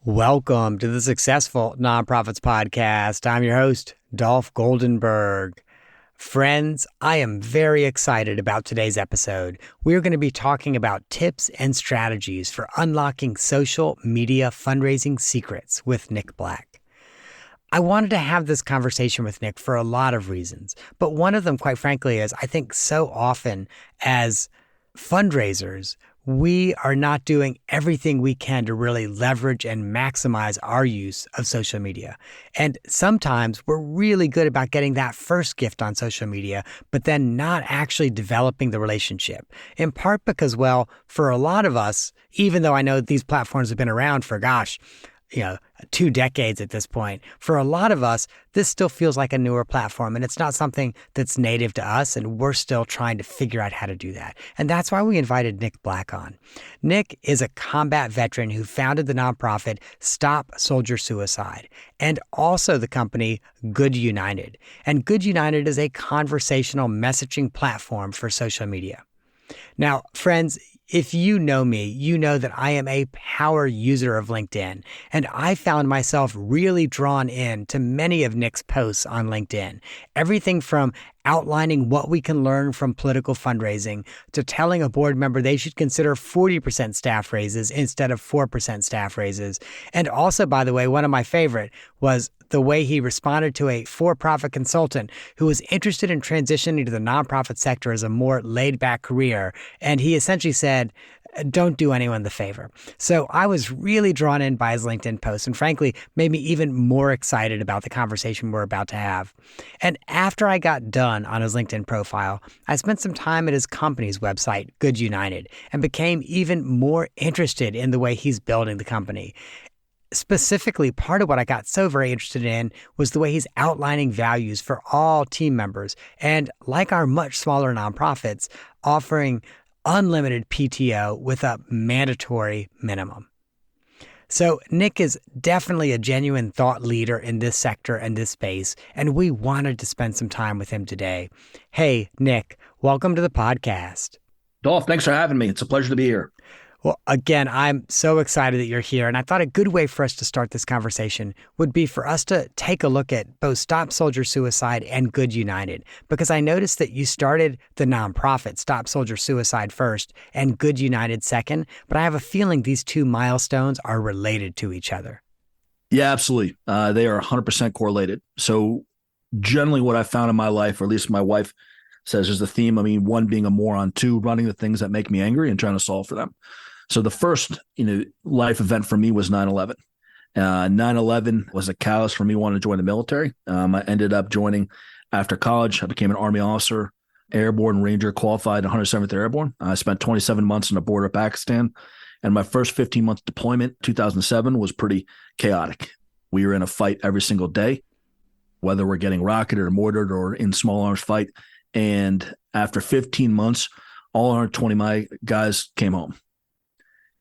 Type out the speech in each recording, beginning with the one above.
Welcome to the Successful Nonprofits Podcast. I'm your host, Dolph Goldenberg. Friends, I am very excited about today's episode. We're going to be talking about tips and strategies for unlocking social media fundraising secrets with Nick Black. I wanted to have this conversation with Nick for a lot of reasons, but one of them, quite frankly, is I think so often as fundraisers, we are not doing everything we can to really leverage and maximize our use of social media. And sometimes we're really good about getting that first gift on social media, but then not actually developing the relationship. In part because, well, for a lot of us, even though I know these platforms have been around for, 2 decades at this point, for a lot of us, this still feels like a newer platform and it's not something that's native to us, and we're still trying to figure out how to do that. And that's why we invited Nick Black on. Nick is a combat veteran who founded the nonprofit Stop Soldier Suicide and also the company Good United. And Good United is a conversational messaging platform for social media. Now, friends, if you know me, you know that I am a power user of LinkedIn, and I found myself really drawn in to many of Nick's posts on LinkedIn. Everything from outlining what we can learn from political fundraising to telling a board member they should consider 40% staff raises instead of 4% staff raises. And also, by the way, one of my favorite was the way he responded to a for-profit consultant who was interested in transitioning to the nonprofit sector as a more laid-back career. And he essentially said, don't do anyone the favor. So I was really drawn in by his LinkedIn post and frankly made me even more excited about the conversation we're about to have. And after I got done on his LinkedIn profile, I spent some time at his company's website, Good United, and became even more interested in the way he's building the company. Specifically, part of what I got so very interested in was the way he's outlining values for all team members and, like our much smaller nonprofits, offering unlimited PTO with a mandatory minimum. So Nick is definitely a genuine thought leader in this sector and this space, and we wanted to spend some time with him today. Hey, Nick, welcome to the podcast. Dolph, thanks for having me. It's a pleasure to be here. Well, again, I'm so excited that you're here, and I thought a good way for us to start this conversation would be for us to take a look at both Stop Soldier Suicide and Good United, because I noticed that you started the nonprofit Stop Soldier Suicide first and Good United second, but I have a feeling these two milestones are related to each other. Yeah, absolutely. They are 100% correlated. So generally what I found in my life, or at least my wife says is the theme, one, being a moron, two, running the things that make me angry and trying to solve for them. So the first, life event for me was 9/11. 9/11 was a catalyst for me wanting to join the military. I ended up joining after college. I became an Army officer, airborne ranger, qualified 107th Airborne. I spent 27 months on the border of Pakistan. And my first 15-month deployment, 2007, was pretty chaotic. We were in a fight every single day, whether we're getting rocketed or mortared or in small arms fight. And after 15 months, all 120 of my guys came home.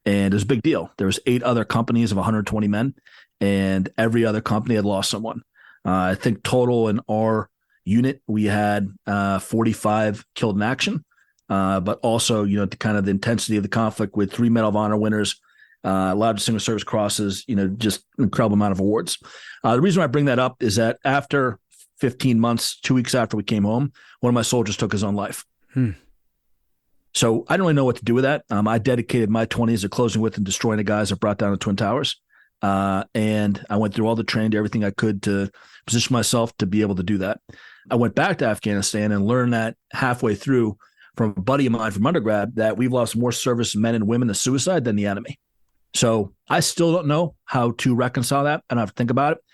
And it was a big deal. There was 8 other companies of 120 men, and every other company had lost someone. I think total in our unit, we had 45 killed in action, but also, the kind of the intensity of the conflict with 3 Medal of Honor winners, a lot of Distinguished Service Crosses, just an incredible amount of awards. The reason why I bring that up is that after 15 months, 2 weeks after we came home, one of my soldiers took his own life. So I don't really know what to do with that. I dedicated my 20s to closing with and destroying the guys that brought down the Twin Towers. And I went through all the training, everything I could to position myself to be able to do that. I went back to Afghanistan and learned that halfway through from a buddy of mine from undergrad that we've lost more service men and women to suicide than the enemy. So I still don't know how to reconcile that. And I have to think about it.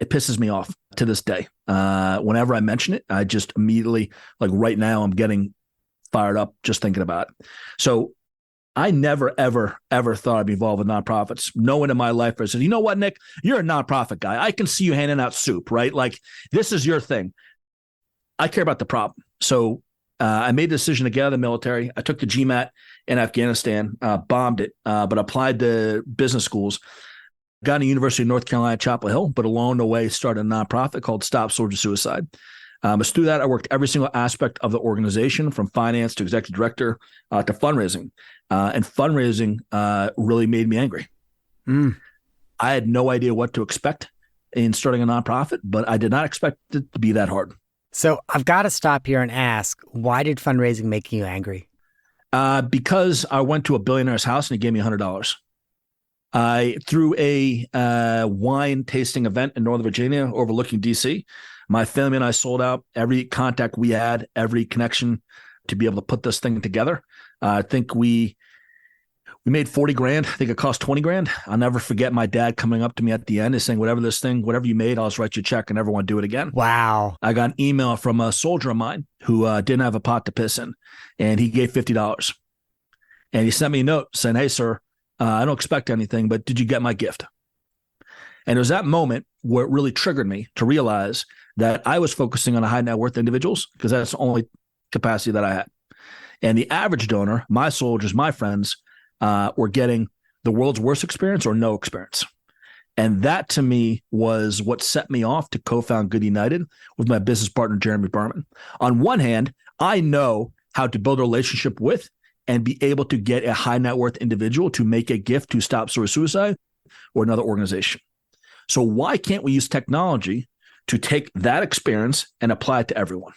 It pisses me off to this day. Whenever I mention it, I just immediately, like right now, I'm getting fired up just thinking about it. So I never, ever, ever thought I'd be involved with nonprofits. No one in my life said, you know what, Nick, you're a nonprofit guy. I can see you handing out soup, right? Like this is your thing. I care about the problem. So I made the decision to get out of the military. I took the GMAT in Afghanistan, bombed it, but applied to business schools. Got into University of North Carolina, Chapel Hill, but along the way started a nonprofit called Stop Soldier Suicide. As through that, I worked every single aspect of the organization, from finance to executive director to fundraising. And fundraising really made me angry. I had no idea what to expect in starting a nonprofit, but I did not expect it to be that hard. So I've got to stop here and ask, why did fundraising make you angry? Because I went to a billionaire's house and he gave me $100. I threw a wine tasting event in Northern Virginia overlooking DC. My family and I sold out every contact we had, every connection to be able to put this thing together. I think we made 40 grand. I think it cost 20 grand. I'll never forget my dad coming up to me at the end and saying, whatever you made, I'll just write you a check and never want to do it again. Wow. I got an email from a soldier of mine who didn't have a pot to piss in, and he gave $50. And he sent me a note saying, hey, sir, I don't expect anything, but did you get my gift? And it was that moment where it really triggered me to realize that I was focusing on high net worth individuals because that's the only capacity that I had. And the average donor, my soldiers, my friends, were getting the world's worst experience or no experience. And that to me was what set me off to co-found Good United with my business partner, Jeremy Berman. On one hand, I know how to build a relationship with and be able to get a high net worth individual to make a gift to Stop Source Suicide or another organization. So why can't we use technology to take that experience and apply it to everyone?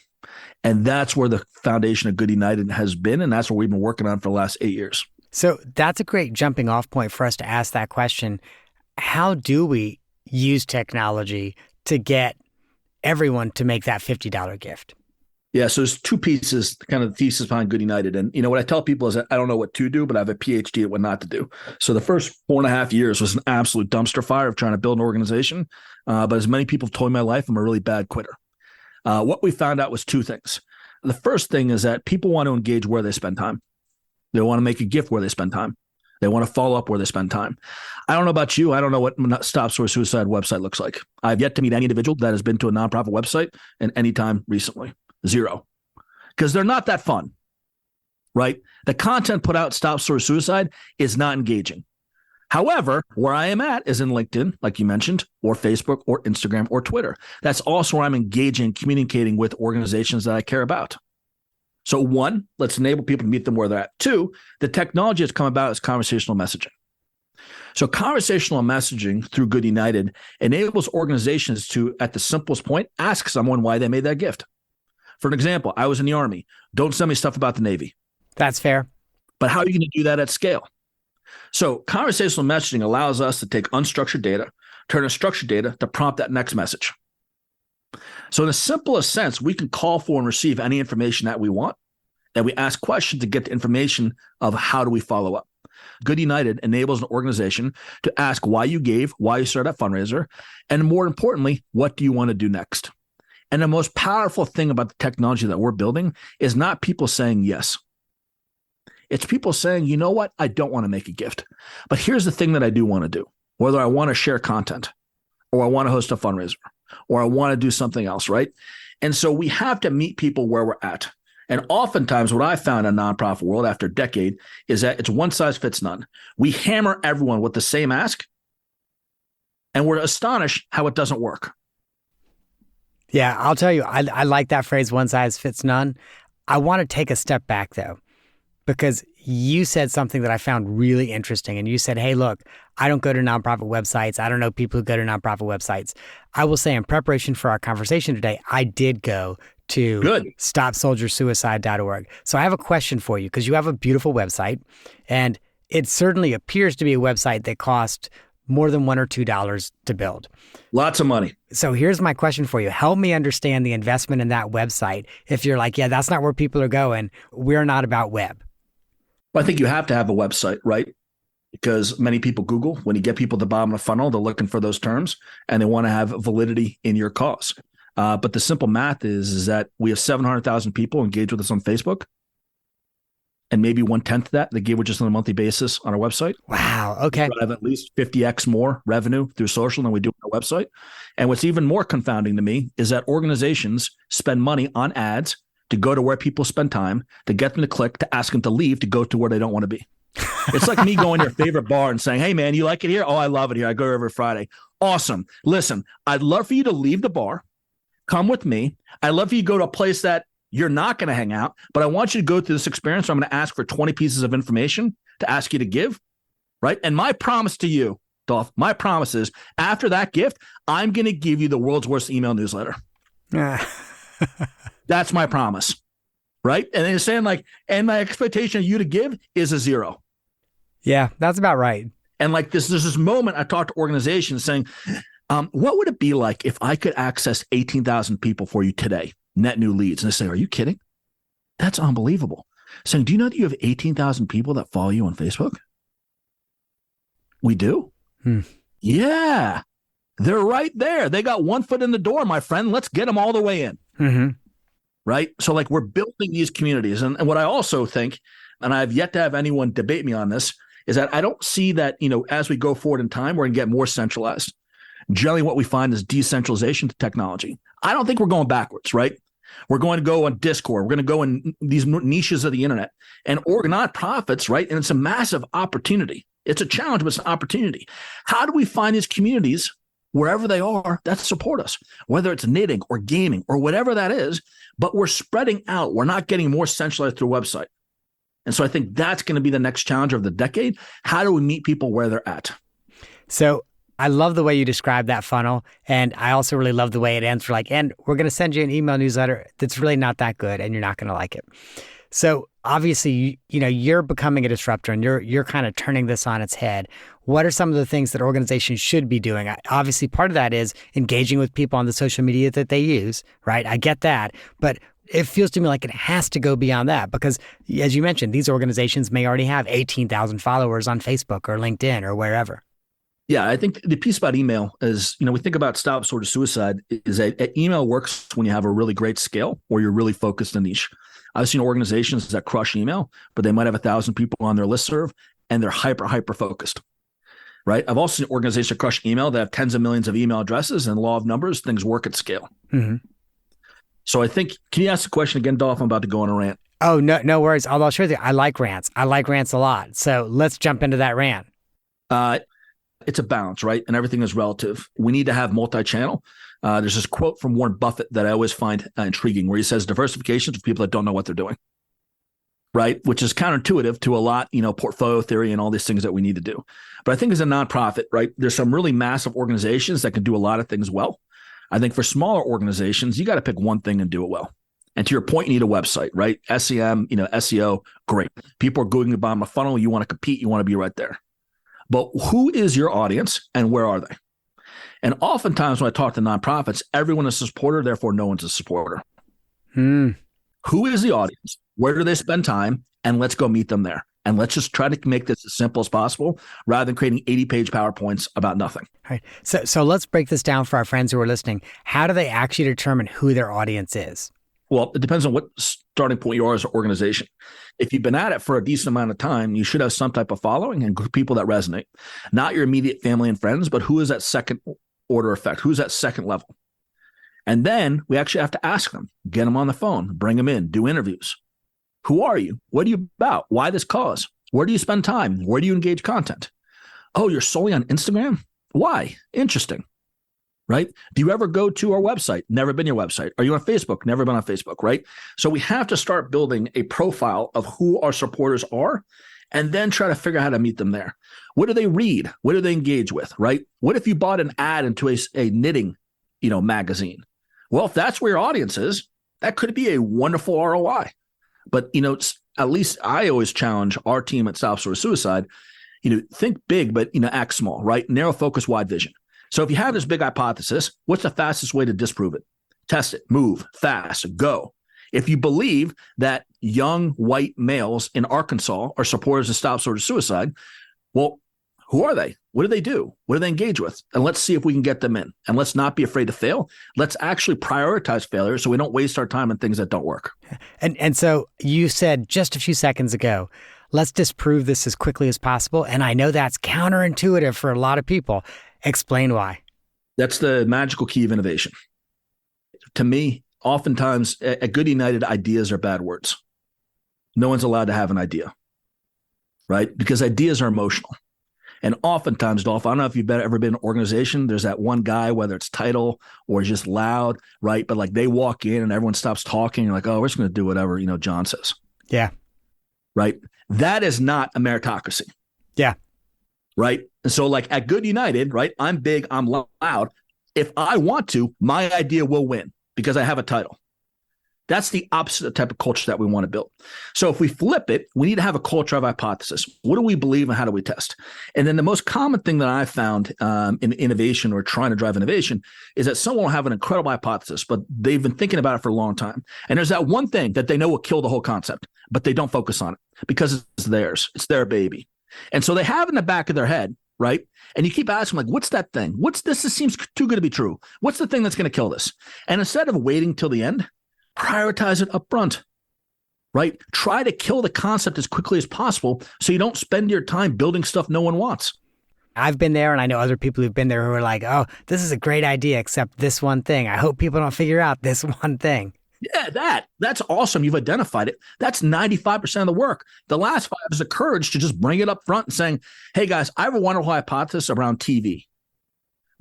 And that's where the foundation of Good United has been. And that's what we've been working on for the last 8 years. So that's a great jumping off point for us to ask that question. How do we use technology to get everyone to make that $50 gift? Yeah, so there's two pieces, kind of the thesis behind Good United. And, what I tell people is that I don't know what to do, but I have a PhD at what not to do. So the first 4.5 years was an absolute dumpster fire of trying to build an organization. But as many people have told me in my life, I'm a really bad quitter. What we found out was two things. The first thing is that people want to engage where they spend time. They want to make a gift where they spend time. They want to follow up where they spend time. I don't know about you. I don't know what Stop Source Suicide website looks like. I've yet to meet any individual that has been to a nonprofit website in any time recently. Zero. Because they're not that fun, right? The content put out Stop Source Suicide is not engaging. However, where I am at is in LinkedIn, like you mentioned, or Facebook, or Instagram, or Twitter. That's also where I'm engaging, communicating with organizations that I care about. So one, let's enable people to meet them where they're at. Two, the technology has come about as conversational messaging. So conversational messaging through Good United enables organizations to, at the simplest point, ask someone why they made that gift. For an example, I was in the Army. Don't send me stuff about the Navy. That's fair. But how are you going to do that at scale? So conversational messaging allows us to take unstructured data, turn in structured data to prompt that next message. So in the simplest sense, we can call for and receive any information that we want, and we ask questions to get the information of how do we follow up. Good United enables an organization to ask why you gave, why you started that fundraiser, and more importantly, what do you want to do next? And the most powerful thing about the technology that we're building is not people saying yes. It's people saying, you know what? I don't want to make a gift, but here's the thing that I do want to do, whether I want to share content or I want to host a fundraiser or I want to do something else, right? And so we have to meet people where we're at. And oftentimes what I found in nonprofit world after a decade is that it's one size fits none. We hammer everyone with the same ask, and we're astonished how it doesn't work. Yeah, I'll tell you, I like that phrase, one size fits none. I want to take a step back, though, because you said something that I found really interesting. And you said, hey, look, I don't go to nonprofit websites. I don't know people who go to nonprofit websites. I will say in preparation for our conversation today, I did go to stopsoldiersuicide.org. So I have a question for you because you have a beautiful website, and it certainly appears to be a website that cost more than $1 or $2 to build. Lots of money. So here's my question for you. Help me understand the investment in that website. If you're like, yeah, that's not where people are going. We're not about web. Well, I think you have to have a website, right? Because many people Google. When you get people at the bottom of the funnel, they're looking for those terms and they want to have validity in your cause. But the simple math is that we have 700,000 people engaged with us on Facebook. And maybe 1/10 of that they give with just on a monthly basis on our website. Wow. Okay. We have at least 50x more revenue through social than we do on our website. And what's even more confounding to me is that organizations spend money on ads to go to where people spend time, to get them to click, to ask them to leave, to go to where they don't want to be. It's like me going to your favorite bar and saying, hey, man, you like it here? Oh, I love it here. I go every Friday. Awesome. Listen, I'd love for you to leave the bar. Come with me. I'd love for you to go to a place that you're not going to hang out, but I want you to go through this experience. So I'm going to ask for 20 pieces of information to ask you to give, right? And my promise to you, Dolph, my promise is after that gift, I'm going to give you the world's worst email newsletter. That's my promise. Right. And they're saying like, and my expectation of you to give is a 0. Yeah, that's about right. And like there's this moment I talked to organizations saying, what would it be like if I could access 18,000 people for you today, net new leads? And they say, are you kidding? That's unbelievable. Saying, do you know that you have 18,000 people that follow you on Facebook? We do. Yeah. They're right there. They got one foot in the door, my friend. Let's get them all the way in. Mm-hmm. Right. So like we're building these communities. And what I also think, and I've yet to have anyone debate me on this, is that I don't see that, as we go forward in time, we're going to get more centralized. Generally, what we find is decentralization to technology. I don't think we're going backwards, right? We're going to go on Discord. We're going to go in these niches of the internet and nonprofits, right? And it's a massive opportunity. It's a challenge, but it's an opportunity. How do we find these communities wherever they are that support us, whether it's knitting or gaming or whatever that is, but we're spreading out. We're not getting more centralized through a website. And so I think that's going to be the next challenge of the decade. How do we meet people where they're at? So I love the way you describe that funnel. And I also really love the way it ends for like, and we're going to send you an email newsletter that's really not that good and you're not going to like it. So obviously, you're becoming a disruptor and you're kind of turning this on its head. What are some of the things that organizations should be doing? Obviously, part of that is engaging with people on the social media that they use, right? I get that. But it feels to me like it has to go beyond that because, as you mentioned, these organizations may already have 18,000 followers on Facebook or LinkedIn or wherever. Yeah, I think the piece about email is, we think about Stop Sort of Suicide is that email works when you have a really great scale or you're really focused in niche. I've seen organizations that crush email, but they might have 1,000 people on their listserv and they're hyper focused, right? I've also seen organizations that crush email that have tens of millions of email addresses and law of numbers, things work at scale. Mm-hmm. So I think, can you ask the question again, Dolph? I'm about to go on a rant. Oh, no worries. Although I'll show you, I like rants. I like rants a lot. So let's jump into that rant. It's a balance, right? And everything is relative. We need to have multi-channel. There's this quote from Warren Buffett that I always find intriguing where he says diversification for people that don't know what they're doing, right? Which is counterintuitive to a lot, portfolio theory and all these things that we need to do. But I think as a nonprofit, right, there's some really massive organizations that can do a lot of things well. I think for smaller organizations, you got to pick one thing and do it well. And to your point, you need a website, right? SEM, SEO, great. People are Googling the bottom of the funnel. You want to compete. You want to be right there. But who is your audience and where are they? And oftentimes when I talk to nonprofits, everyone is a supporter, therefore no one's a supporter. Who is the audience? Where do they spend time? And let's go meet them there. And let's just try to make this as simple as possible rather than creating 80-page PowerPoints about nothing. All right. So let's break this down for our friends who are listening. How do they actually determine who their audience is? Well, it depends on what starting point you are as an organization. If you've been at it for a decent amount of time, you should have some type of following and people that resonate. Not your immediate family and friends, but who is that second order effect? Who's that second level? And then we actually have to ask them, get them on the phone, bring them in, do interviews. Who are you? What are you about? Why this cause? Where do you spend time? Where do you engage content? Oh, you're solely on Instagram? Why? Interesting. Right? Do you ever go to our website? Never been your website. Are you on Facebook? Never been on Facebook, right? So we have to start building a profile of who our supporters are and then try to figure out how to meet them there. What do they read? What do they engage with, right? What if you bought an ad into a knitting, magazine? Well, if that's where your audience is, that could be a wonderful ROI. But, at least I always challenge our team at Stop Sort of Suicide, think big, but, act small, right? Narrow focus, wide vision. So if you have this big hypothesis, what's the fastest way to disprove it? Test it, move, fast, go. If you believe that young white males in Arkansas are supporters of Stop Sort of Suicide, well, who are they? What do they do? What do they engage with? And let's see if we can get them in. And let's not be afraid to fail. Let's actually prioritize failure so we don't waste our time on things that don't work. And so you said just a few seconds ago, let's disprove this as quickly as possible. And I know that's counterintuitive for a lot of people. Explain why. That's the magical key of innovation. To me, oftentimes at Good United, ideas are bad words. No one's allowed to have an idea, right? Because ideas are emotional. And oftentimes, Dolph, I don't know if you've ever been in an organization, there's that one guy, whether it's title or just loud, right? But like they walk in and everyone stops talking. You're like, oh, we're just going to do whatever, John says. Yeah. Right? That is not a meritocracy. Yeah. right? And so like at Good United, right? I'm big, I'm loud. If I want to, my idea will win because I have a title. That's the opposite type of culture that we want to build. So if we flip it, we need to have a culture of hypothesis. What do we believe and how do we test? And then the most common thing that I found in innovation or trying to drive innovation is that someone will have an incredible hypothesis, but they've been thinking about it for a long time. And there's that one thing that they know will kill the whole concept, but they don't focus on it because it's theirs. It's their baby. And so they have in the back of their head, right? And you keep asking, like, what's that thing? What's this? This seems too good to be true. What's the thing that's going to kill this? And instead of waiting till the end, prioritize it up front, right? Try to kill the concept as quickly as possible so you don't spend your time building stuff no one wants. I've been there, and I know other people who've been there who are like, oh, this is a great idea, except this one thing. I hope people don't figure out this one thing. Yeah, that's awesome. You've identified it. That's 95% of the work. The last 5 is the courage to just bring it up front and saying, hey, guys, I have a wonderful hypothesis around TV,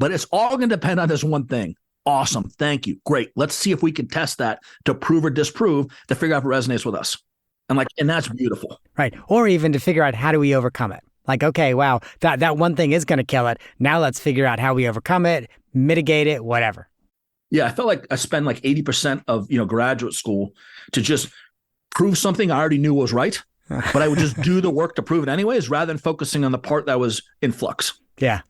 but it's all going to depend on this one thing. Awesome. Thank you. Great. Let's see if we can test that to prove or disprove to figure out if it resonates with us. And that's beautiful. Right. Or even to figure out how do we overcome it? Like, okay, wow, that one thing is going to kill it. Now let's figure out how we overcome it, mitigate it, whatever. Yeah. I felt like I spent like 80% of, graduate school to just prove something I already knew was right, but I would just do the work to prove it anyways, rather than focusing on the part that was in flux. Yeah.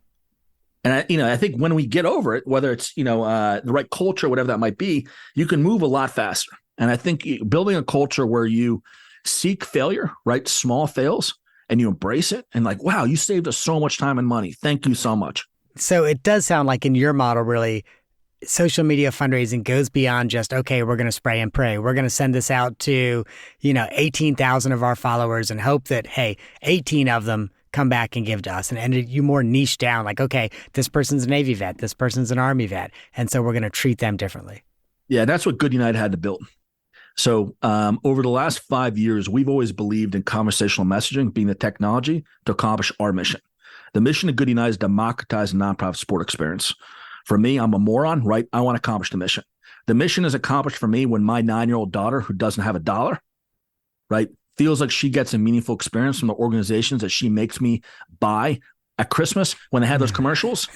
And I think when we get over it, whether it's, the right culture, whatever that might be, you can move a lot faster. And I think building a culture where you seek failure, right? Small fails, and you embrace it and like, wow, you saved us so much time and money. Thank you so much. So it does sound like in your model, really, social media fundraising goes beyond just, okay, we're going to spray and pray. We're going to send this out to, 18,000 of our followers and hope that, hey, 18 of them come back and give to us. And you more niche down, like, okay, this person's a Navy vet, this person's an Army vet. And so we're going to treat them differently. Yeah, that's what Good United had to build. So over the last 5 years, we've always believed in conversational messaging being the technology to accomplish our mission. The mission of Good United is democratize the nonprofit sport experience. For me, I'm a moron, right? I want to accomplish the mission. The mission is accomplished for me when my 9-year-old daughter, who doesn't have a dollar, right, feels like she gets a meaningful experience from the organizations that she makes me buy at Christmas when they have those commercials,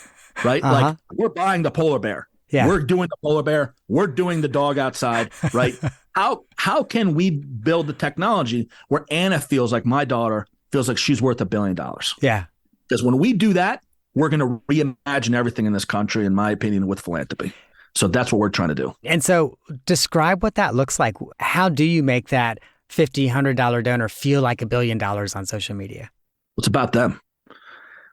right? Uh-huh. Like, we're buying the polar bear. Yeah. We're doing the polar bear. We're doing the dog outside, right? How can we build the technology where Anna feels like my daughter feels like she's worth $1 billion? Yeah. Because when we do that, we're going to reimagine everything in this country, in my opinion, with philanthropy. So that's what we're trying to do. And so describe what that looks like. How do you make that $50, $100 donor feel like $1 billion on social media? It's about them,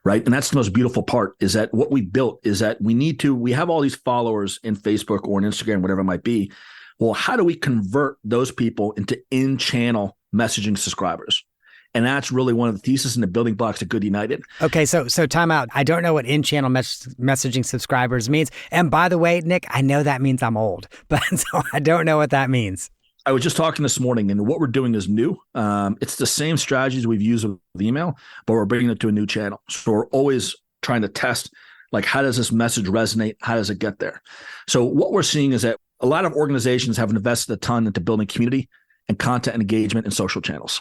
right? And that's the most beautiful part, is that what we built is that we have all these followers in Facebook or in Instagram, whatever it might be. Well, how do we convert those people into in-channel messaging subscribers? And that's really one of the thesis and the building blocks of Good United. Okay, so time out. I don't know what in-channel messaging subscribers means. And by the way, Nick, I know that means I'm old, but so I don't know what that means. I was just talking this morning, and what we're doing is new. It's the same strategies we've used with email, but we're bringing it to a new channel. So we're always trying to test, like, how does this message resonate? How does it get there? So what we're seeing is that a lot of organizations have invested a ton into building community and content and engagement in social channels.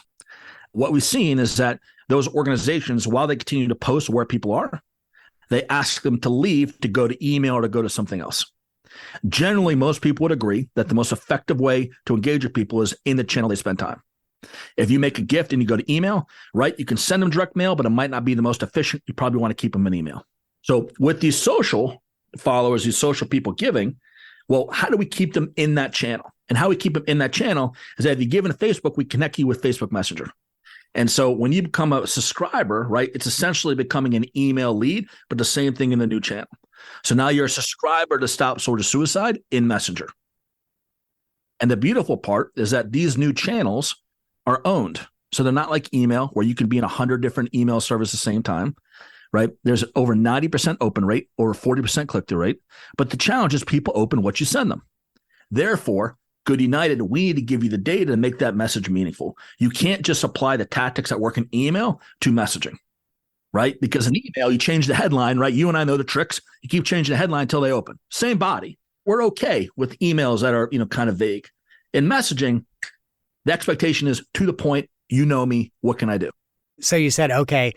What we've seen is that those organizations, while they continue to post where people are, they ask them to leave to go to email or to go to something else. Generally, most people would agree that the most effective way to engage with people is in the channel they spend time. If you make a gift and you go to email, right, you can send them direct mail, but it might not be the most efficient. You probably want to keep them in email. So with these social followers, these social people giving, well, how do we keep them in that channel? And how we keep them in that channel is that if you give in Facebook, we connect you with Facebook Messenger. And so when you become a subscriber, right, it's essentially becoming an email lead, but the same thing in the new channel. So now you're a subscriber to Stop Soldier Suicide in Messenger. And the beautiful part is that these new channels are owned. So they're not like email where you can be in 100 different email services at the same time, right? There's over 90% open rate, over 40% click-through rate. But the challenge is people open what you send them. Therefore, Good United, we need to give you the data to make that message meaningful. You can't just apply the tactics that work in email to messaging, right? Because in email, you change the headline, right? You and I know the tricks. You keep changing the headline until they open. Same body. We're okay with emails that are, kind of vague. In messaging, the expectation is to the point, you know me, what can I do? So you said, okay,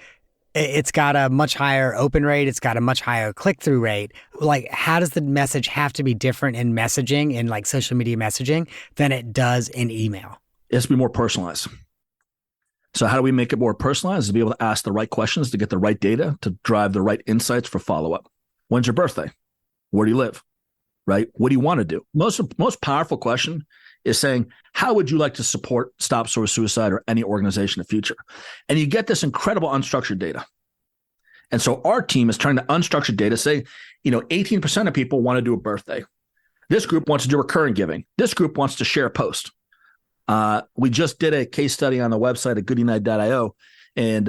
It's got a much higher open rate. It's got a much higher click-through rate. Like, how does the message have to be different in messaging, in like social media messaging, than it does in email? It has to be more personalized. So how do we make it more personalized? To be able to ask the right questions, to get the right data, to drive the right insights for follow-up. When's your birthday? Where do you live? Right? What do you want to do? Most powerful question is saying, how would you like to support Stop Source Suicide or any organization in the future? And you get this incredible unstructured data. And so our team is trying to unstructured data say, 18% of people want to do a birthday. This group wants to do recurring giving. This group wants to share a post. We just did a case study on the website at goodunited.io. And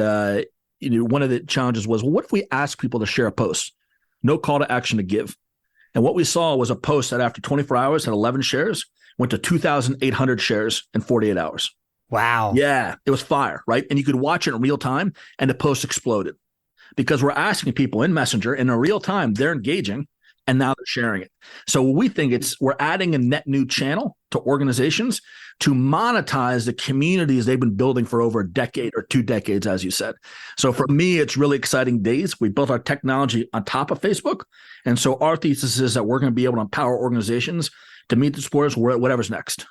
one of the challenges was, well, what if we ask people to share a post? No call to action to give. And what we saw was a post that after 24 hours had 11 shares, went to 2,800 shares in 48 hours. Wow. Yeah, it was fire, right? And you could watch it in real time, and the post exploded because we're asking people in Messenger in a real time, they're engaging, and now they're sharing it. So we think we're adding a net new channel to organizations to monetize the communities they've been building for over a decade or 2 decades, as you said. So for me, it's really exciting days. We built our technology on top of Facebook. And so our thesis is that we're going to be able to empower organizations to meet the supporters whatever's next.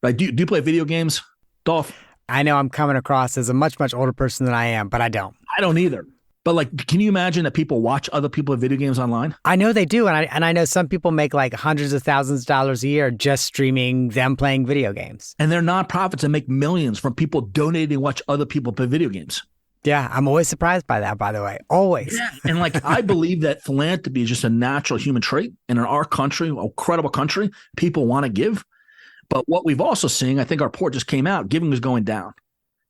Right? Do you play video games, Dolph? I know I'm coming across as a much, much older person than I am, but I don't. I don't either. But can you imagine that people watch other people play video games online? I know they do. And I know some people make like hundreds of thousands of dollars a year just streaming them playing video games. And they're nonprofits that make millions from people donating to watch other people play video games. Yeah, I'm always surprised by that, by the way. Always. Yeah. And I believe that philanthropy is just a natural human trait. And in our country, an incredible country, people want to give. But what we've also seen, I think our report just came out, giving is going down.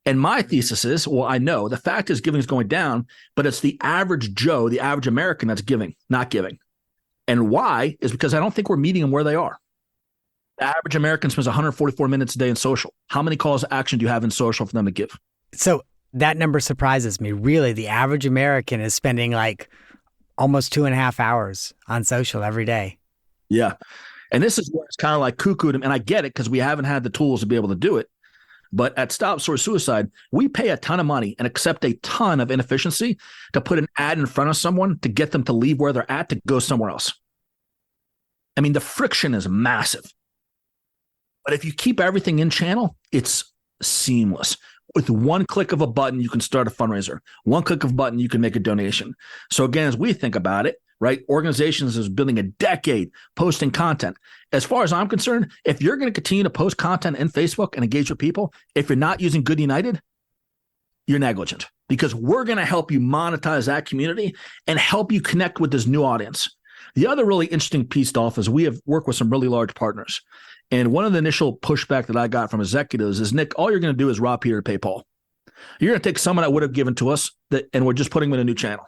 And my thesis is, well, I know the fact is giving is going down, but it's the average Joe, the average American that's giving, not giving. And why is because I don't think we're meeting them where they are. The average American spends 144 minutes a day in social. How many calls to action do you have in social for them to give? So that number surprises me. Really, the average American is spending like almost 2.5 hours on social every day. Yeah. And this is where it's kind of like cuckoo. And I get it because we haven't had the tools to be able to do it. But at Stop Source Suicide, we pay a ton of money and accept a ton of inefficiency to put an ad in front of someone to get them to leave where they're at to go somewhere else. I mean, the friction is massive. But if you keep everything in channel, it's seamless. With one click of a button, you can start a fundraiser. One click of a button, you can make a donation. So again, as we think about it, right, organizations is building a decade posting content. As far as I'm concerned, if you're going to continue to post content in Facebook and engage with people, if you're not using Good United, you're negligent because we're going to help you monetize that community and help you connect with this new audience. The other really interesting piece, Dolph, is we have worked with some really large partners. And one of the initial pushback that I got from executives is, Nick, all you're going to do is rob Peter to pay Paul. You're going to take someone that would have given to us and we're just putting them in a new channel.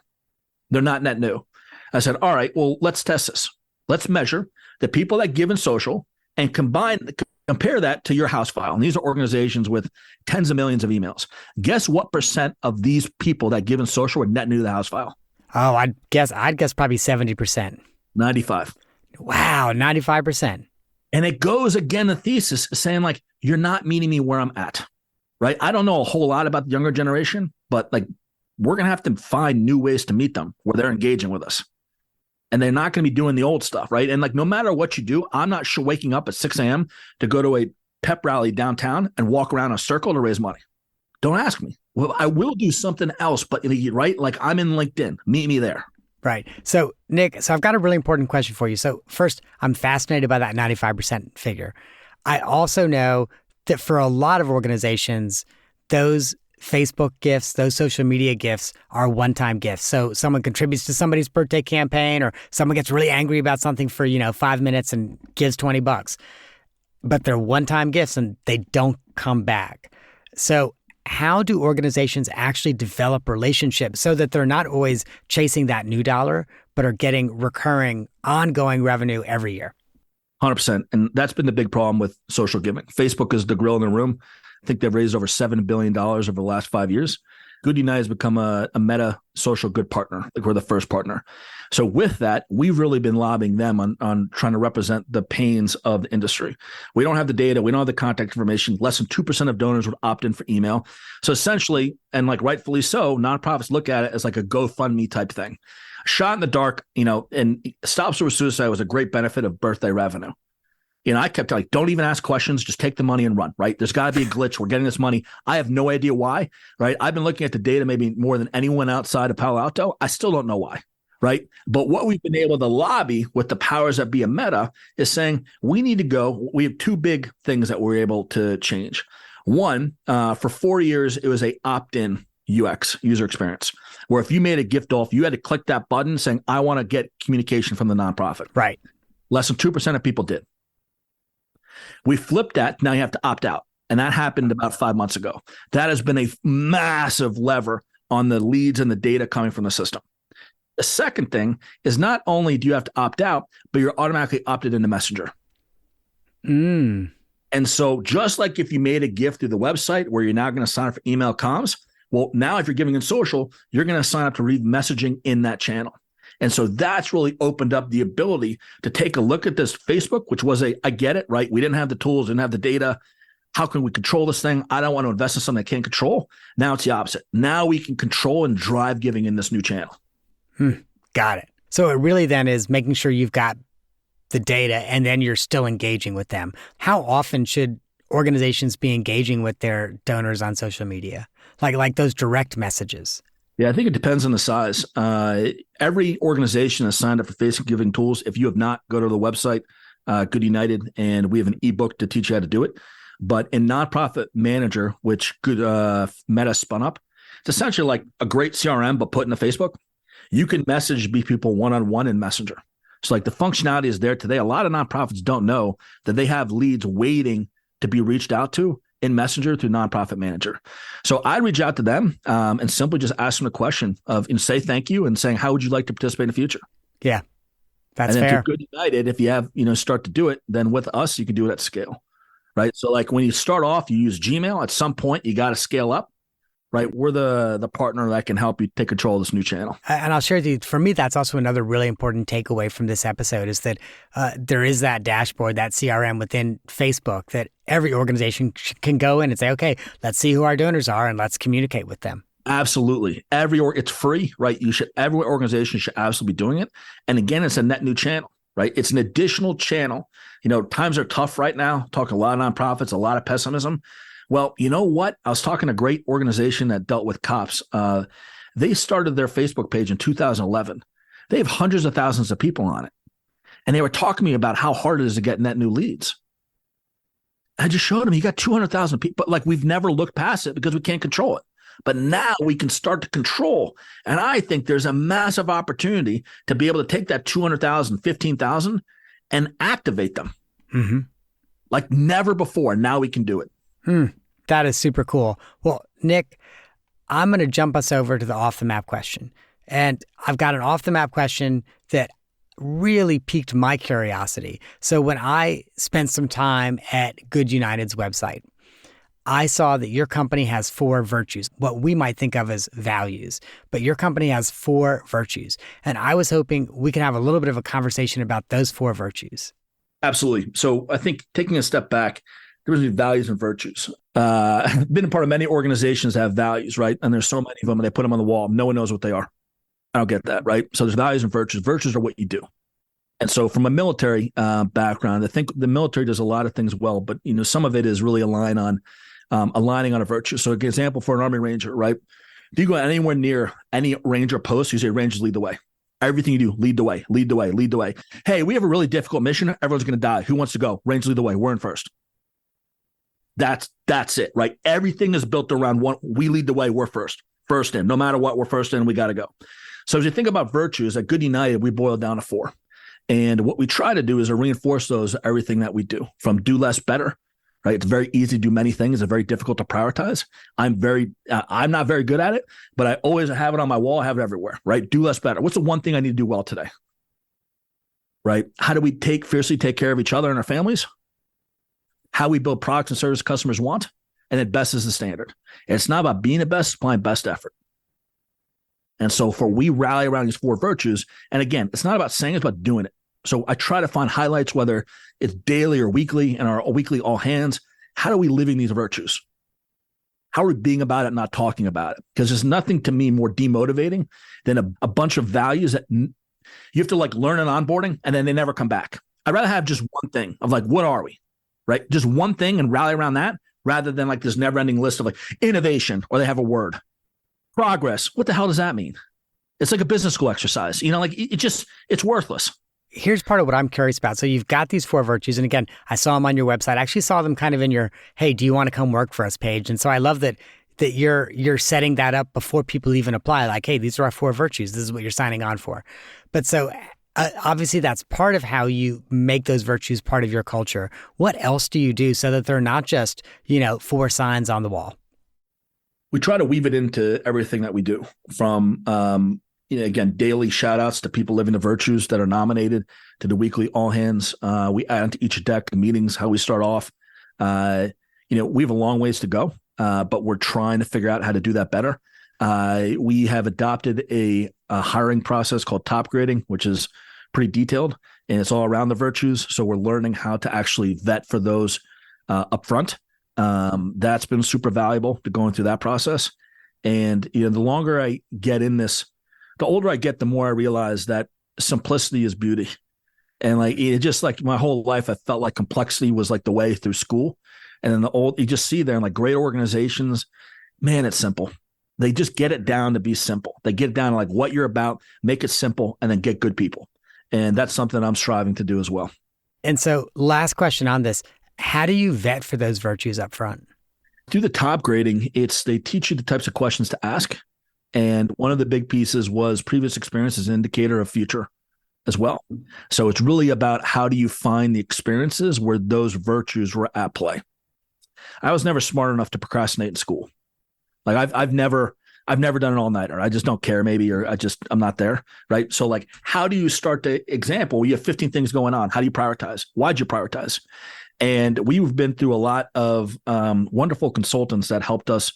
They're not net new. I said, all right, well, let's test this. Let's measure the people that give in social and compare that to your house file. And these are organizations with tens of millions of emails. Guess what percent of these people that give in social were net new to the house file? Oh, I'd guess probably 70%. 95. Wow, 95%. And it goes again, the thesis saying you're not meeting me where I'm at, right? I don't know a whole lot about the younger generation, but we're going to have to find new ways to meet them where they're engaging with us. And they're not going to be doing the old stuff, right? And no matter what you do, I'm not sure waking up at 6 a.m. to go to a pep rally downtown and walk around a circle to raise money. Don't ask me. Well, I will do something else, but right? I'm in LinkedIn. Meet me there. Right. So, Nick, I've got a really important question for you. So first, I'm fascinated by that 95% figure. I also know that for a lot of organizations, those Facebook gifts, those social media gifts are one-time gifts. So someone contributes to somebody's birthday campaign or someone gets really angry about something for, 5 minutes and gives $20. But they're one-time gifts and they don't come back. So how do organizations actually develop relationships so that they're not always chasing that new dollar, but are getting recurring, ongoing revenue every year? 100%. And that's been the big problem with social giving. Facebook is the grill in the room. I think they've raised over $7 billion over the last 5 years. Good United has become a Meta social good partner. Like we're the first partner. So with that, we've really been lobbying them on trying to represent the pains of the industry. We don't have the data. We don't have the contact information. Less than 2% of donors would opt in for email. So essentially, and like rightfully so, nonprofits look at it as like a GoFundMe type thing. Shot in the dark, and Stop Super Suicide was a great benefit of birthday revenue. I kept like, don't even ask questions, just take the money and run, right? There's got to be a glitch. We're getting this money. I have no idea why, right? I've been looking at the data maybe more than anyone outside of Palo Alto. I still don't know why, right? But what we've been able to lobby with the powers that be a Meta is saying we need to go. We have two big things that we're able to change. One, for 4 years, it was a opt-in UX, user experience, where if you made a gift off, you had to click that button saying, I want to get communication from the nonprofit. Right. Less than 2% of people did. We flipped that. Now you have to opt out. And that happened about 5 months ago. That has been a massive lever on the leads and the data coming from the system. The second thing is not only do you have to opt out, but you're automatically opted into Messenger. And so just like if you made a gift through the website where you're now going to sign up for email comms, well, now if you're giving in social, you're going to sign up to read messaging in that channel. And so that's really opened up the ability to take a look at this Facebook, which was I get it, right? We didn't have the tools, didn't have the data. How can we control this thing? I don't want to invest in something I can't control. Now it's the opposite. Now we can control and drive giving in this new channel. Got it. So it really then is making sure you've got the data and then you're still engaging with them. How often should organizations be engaging with their donors on social media? Like those direct messages? Yeah, I think it depends on the size. Every organization has signed up for Facebook Giving Tools. If you have not, go to the website, Good United, and we have an ebook to teach you how to do it. But in Nonprofit Manager, which Meta spun up, it's essentially like a great CRM, but put in the Facebook. You can message people one-on-one in Messenger. So like the functionality is there today. A lot of nonprofits don't know that they have leads waiting to be reached out to in Messenger through Nonprofit Manager. So I reach out to them and simply just ask them a question of say thank you and saying, how would you like to participate in the future? Yeah, that's fair. And fair. if you're Good United, if you have, start to do it, then with us, you can do it at scale, right? So like when you start off, you use Gmail. At some point, you got to scale up, right? We're the partner that can help you take control of this new channel. And I'll share with you, for me, that's also another really important takeaway from this episode is that there is that dashboard, that CRM within Facebook that every organization can go in and say, okay, let's see who our donors are and let's communicate with them. Absolutely. It's free, right? Every organization should absolutely be doing it. And again, it's a net new channel, right? It's an additional channel. Times are tough right now, talking a lot of nonprofits, a lot of pessimism. Well, you know what? I was talking to a great organization that dealt with cops. They started their Facebook page in 2011. They have hundreds of thousands of people on it. And they were talking to me about how hard it is to get net new leads. I just showed them, you got 200,000 people, but like we've never looked past it because we can't control it. But now we can start to control. And I think there's a massive opportunity to be able to take that 200,000, 15,000 and activate them like never before. Now we can do it. That is super cool. Well, Nick, I'm going to jump us over to the off the map question. And I've got an off the map question that really piqued my curiosity. So when I spent some time at Good United's website, I saw that your company has 4 virtues, what we might think of as values, but your company has 4 virtues. And I was hoping we could have a little bit of a conversation about those 4 virtues. Absolutely. So I think taking a step back, there's values and virtues. I've been a part of many organizations that have values, right? And there's so many of them and they put them on the wall. No one knows what they are. I don't get that, right? So there's values and virtues. Virtues are what you do. And so from a military background, I think the military does a lot of things well, but some of it is really aligning on a virtue. So an example for an Army Ranger, right? If you go anywhere near any Ranger post, you say Rangers lead the way. Everything you do, lead the way, lead the way, lead the way. Hey, we have a really difficult mission. Everyone's going to die. Who wants to go? Rangers lead the way. We're in first. That's it, right? Everything is built around one. We lead the way. We're first in. No matter what, we're first in. We got to go. So as you think about virtues at Good United, we boil down to 4. And what we try to do is to reinforce those everything that we do, from do less better, right? It's very easy to do many things. It's very difficult to prioritize. I'm not very good at it, but I always have it on my wall. I have it everywhere, right? Do less better. What's the one thing I need to do well today? Right? How do we fiercely take care of each other and our families? How we build products and services customers want, and then best is the standard. And it's not about being the best, it's applying best effort. And so we rally around these 4 virtues. And again, it's not about saying, it's about doing it. So I try to find highlights, whether it's daily or weekly, and our weekly all hands. How are we living these virtues? How are we being about it, not talking about it? Because there's nothing to me more demotivating than a bunch of values that you have to like learn in onboarding and then they never come back. I'd rather have just one thing of like, what are we? Right? Just one thing and rally around that rather than like this never ending list of like innovation, or they have a word. Progress. What the hell does that mean? It's like a business school exercise. Like it's worthless. Here's part of what I'm curious about. So you've got these 4 virtues. And again, I saw them on your website. I actually saw them kind of in your, hey, do you want to come work for us page? And so I love that you're setting that up before people even apply. Like, hey, these are our 4 virtues. This is what you're signing on for. But so obviously that's part of how you make those virtues part of your culture. What else do you do so that they're not just, 4 signs on the wall? We try to weave it into everything that we do, from again, daily shout outs to people living the virtues that are nominated, to the weekly all hands. We add into each deck, the meetings, how we start off. We have a long ways to go, but we're trying to figure out how to do that better. We have adopted a hiring process called top grading, which is pretty detailed, and it's all around the virtues. So we're learning how to actually vet for those up front. That's been super valuable to going through that process. And, the longer I get in this, the older I get, the more I realize that simplicity is beauty. And like, it just like my whole life, I felt like complexity was like the way through school. And then you just see there in like great organizations, man, it's simple. They just get it down to be simple. They get it down to like what you're about, make it simple, and then get good people. And that's something I'm striving to do as well. And so last question on this, how do you vet for those virtues up front? Through the top grading, they teach you the types of questions to ask. And one of the big pieces was previous experience as an indicator of future as well. So it's really about how do you find the experiences where those virtues were at play. I was never smart enough to procrastinate in school. Like I've never done an all-nighter. I just don't care maybe, or I'm not there. Right. So like, how do you start the example? You have 15 things going on. How do you prioritize? Why'd you prioritize? And we've been through a lot of wonderful consultants that helped us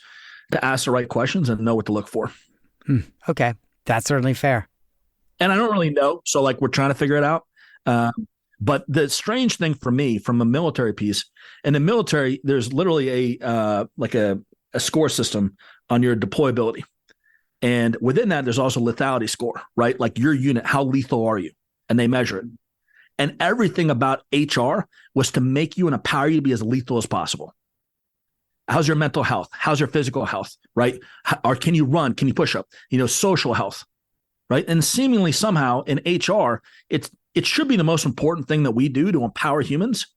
to ask the right questions and know what to look for. Okay. That's certainly fair. And I don't really know. So like, we're trying to figure it out. But the strange thing for me from a military piece, in the military, there's literally a score system on your deployability. And within that, there's also lethality score, right? Like your unit, how lethal are you? And they measure it. And everything about HR was to make you and empower you to be as lethal as possible. How's your mental health? How's your physical health, right? Or can you run? Can you push up? Social health, right? And seemingly somehow in HR, it should be the most important thing that we do to empower humans.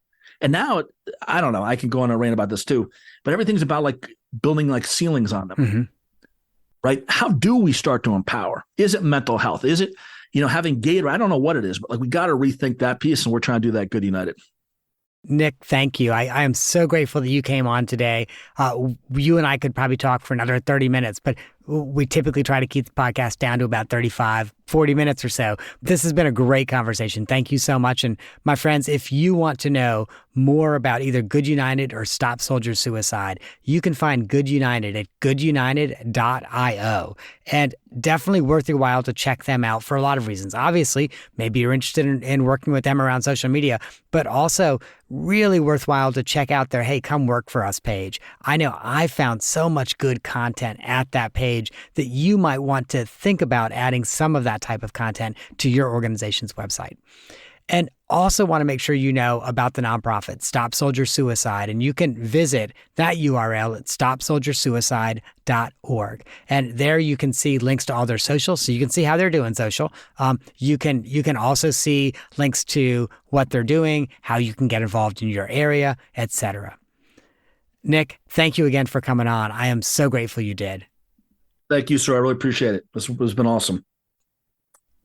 And now, I don't know, I can go on a rant about this too, but everything's about like building like ceilings on them, right? How do we start to empower? Is it mental health? Is it, having Gator? I don't know what it is, but like we got to rethink that piece, and we're trying to do that Good United. Nick, thank you. I am so grateful that you came on today. You and I could probably talk for another 30 minutes, but we typically try to keep the podcast down to about 35, 40 minutes or so. This has been a great conversation. Thank you so much. And my friends, if you want to know more about either Good United or Stop Soldier Suicide, you can find Good United at goodunited.io. And definitely worth your while to check them out for a lot of reasons. Obviously, maybe you're interested in working with them around social media, but also really worthwhile to check out their Hey, Come Work For Us page. I know I found so much good content at that page that you might want to think about adding some of that type of content to your organization's website. And also want to make sure you know about the nonprofit Stop Soldier Suicide, and you can visit that URL at stopsoldiersuicide.org. And there you can see links to all their socials, so you can see how they're doing social. You can also see links to what they're doing, how you can get involved in your area, etc. Nick, thank you again for coming on. I am so grateful you did. Thank you, sir. I really appreciate it. This has been awesome.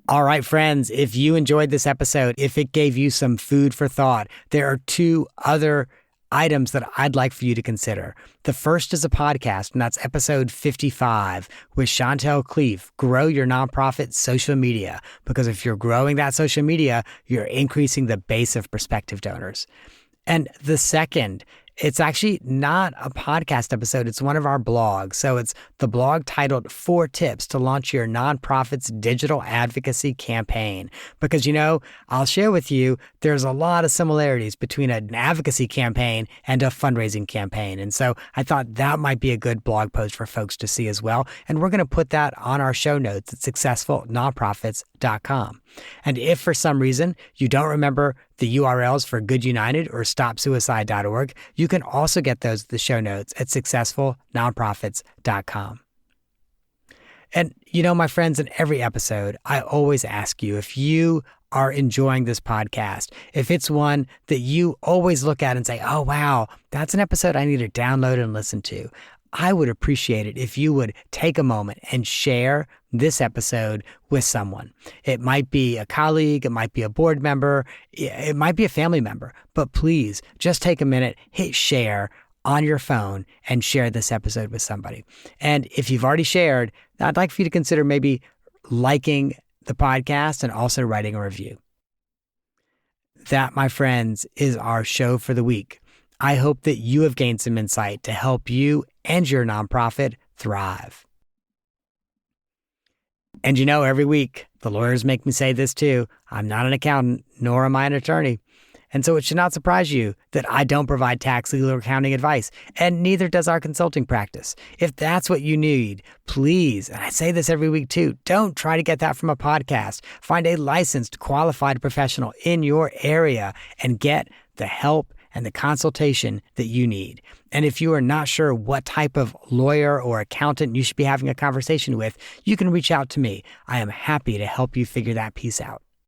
All right, friends, if you enjoyed this episode, if it gave you some food for thought, there are 2 other items that I'd like for you to consider. The first is a podcast, and that's episode 55 with Chantel Cleef, Grow Your Nonprofit Social Media. Because if you're growing that social media, you're increasing the base of prospective donors. And the second It's actually not a podcast episode. It's one of our blogs. So it's the blog titled 4 Tips to Launch Your Nonprofit's Digital Advocacy Campaign. Because, I'll share with you, there's a lot of similarities between an advocacy campaign and a fundraising campaign. And so I thought that might be a good blog post for folks to see as well. And we're going to put that on our show notes at successfulnonprofits.com. And if for some reason you don't remember the URLs for Good United or StopSuicide.org, you can also get those at the show notes at successfulnonprofits.com. And my friends, in every episode, I always ask you if you are enjoying this podcast, if it's one that you always look at and say, oh, wow, that's an episode I need to download and listen to. I would appreciate it if you would take a moment and share this episode with someone. It might be a colleague, it might be a board member, it might be a family member, but please just take a minute, hit share on your phone and share this episode with somebody. And if you've already shared, I'd like for you to consider maybe liking the podcast and also writing a review. That, my friends, is our show for the week. I hope that you have gained some insight to help you and your nonprofit thrive. And every week, the lawyers make me say this too. I'm not an accountant, nor am I an attorney. And so it should not surprise you that I don't provide tax, legal, or accounting advice, and neither does our consulting practice. If that's what you need, please, and I say this every week too, don't try to get that from a podcast. Find a licensed, qualified professional in your area and get the help and the consultation that you need. And if you are not sure what type of lawyer or accountant you should be having a conversation with, you can reach out to me. I am happy to help you figure that piece out.